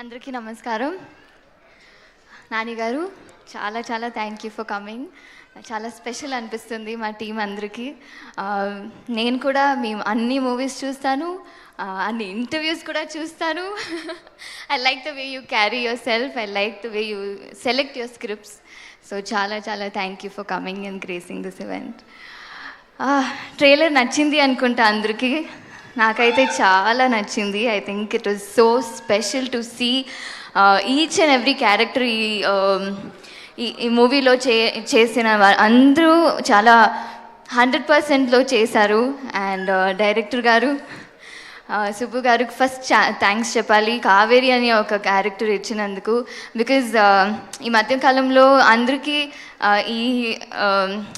అందరికీ నమస్కారం. నాని గారు చాలా చాలా థ్యాంక్ యూ ఫర్ కమింగ్. చాలా స్పెషల్ అనిపిస్తుంది మా టీం అందరికీ. నేను కూడా మీ అన్ని మూవీస్ చూస్తాను, అన్ని ఇంటర్వ్యూస్ కూడా చూస్తాను. I like the way you carry yourself, I like the way you select your scripts. So చాలా చాలా thank you for coming and gracing this event. Trailer నచ్చింది అనుకుంటా అందరికీ. నాకైతే చాలా నచ్చింది. I think it was so special to see each and every character ఈ మూవీలో చేసిన అందరూ చాలా 100%లో చేశారు. అండ్ డైరెక్టర్ గారు సుబ్బు గారికి ఫస్ట్ థ్యాంక్స్ చెప్పాలి, కావేరి అని ఒక క్యారెక్టర్ ఇచ్చినందుకు. బికాజ్ ఈ మధ్యకాలంలో అందరికీ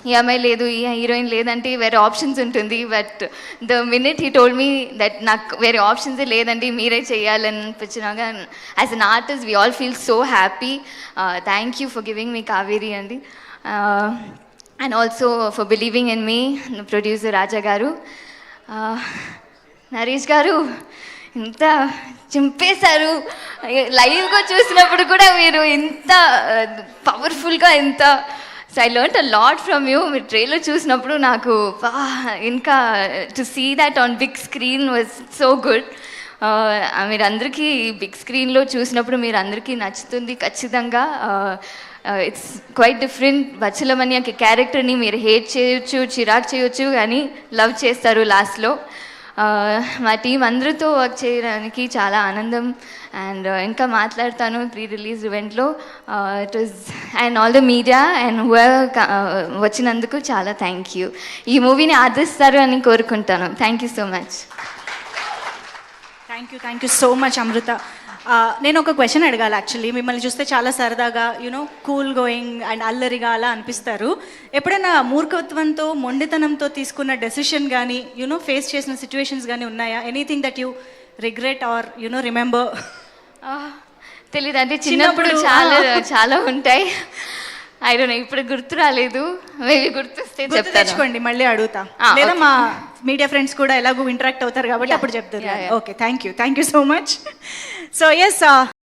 ఈ అమ్మాయి లేదు, ఈ హీరోయిన్ లేదంటే వేరే ఆప్షన్స్ ఉంటుంది. But the minute he told me that నాకు వేరే ఆప్షన్సే లేదండి, మీరే చేయాలని అనిపించినాక as an artist we all feel so happy. Thank you for giving me Kaveri అండి. And also for believing in me producer Raja గారు. నరేష్ గారు ఇంత చింపేశారు. లైవ్గా చూసినప్పుడు కూడా మీరు ఇంత పవర్ఫుల్గా so I learn a lot from you. మీరు ట్రైలర్ చూసినప్పుడు నాకు ఇంకా to see that on big screen was so good. మీరందరికీ బిగ్ స్క్రీన్లో చూసినప్పుడు మీరు అందరికీ నచ్చుతుంది ఖచ్చితంగా. It's quite different. బచ్చలమని ఒక క్యారెక్టర్ని మీరు హేట్ చేయొచ్చు, చిరాకు చేయొచ్చు, కానీ లవ్ చేస్తారు లాస్ట్లో. మా టీం అందరితో వర్క్ చేయడానికి చాలా ఆనందం. అండ్ ఇంకా మాట్లాడతాను ప్రీ రిలీజ్ ఈవెంట్లో. It was and all the media and వచ్చినందుకు చాలా థ్యాంక్ యూ. ఈ మూవీని ఆదరిస్తారు అని కోరుకుంటాను. Thank you so much. Thank you so much Amrita. నేను ఒక క్వశ్చన్ అడగాలి. యాక్చువల్లీ మిమ్మల్ని చూస్తే చాలా సరదాగా కూల్ గోయింగ్ అండ్ అల్లరిగా అలా అనిపిస్తారు. ఎప్పుడైనా మూర్ఖత్వంతో మొండితనంతో తీసుకున్న డెసిషన్ కానీ ఫేస్ చేసిన సిచ్యువేషన్స్ కానీ ఉన్నాయా? Anything that you regret or remember? తెలీదు, అంటే చిన్నప్పుడు చాలా చాలా ఉంటాయి. ఐ డోంట్ నో, ఇప్పుడు గుర్తు రాలేదు. మేబీ గుర్తొస్తే తెచ్చుకోండి, మళ్ళీ అడుగుతా. లేదా మా మీడియా ఫ్రెండ్స్ కూడా ఎలాగో ఇంటరాక్ట్ అవుతారు కాబట్టి అప్పుడు చెప్తారు. Okay, thank you so much. So yes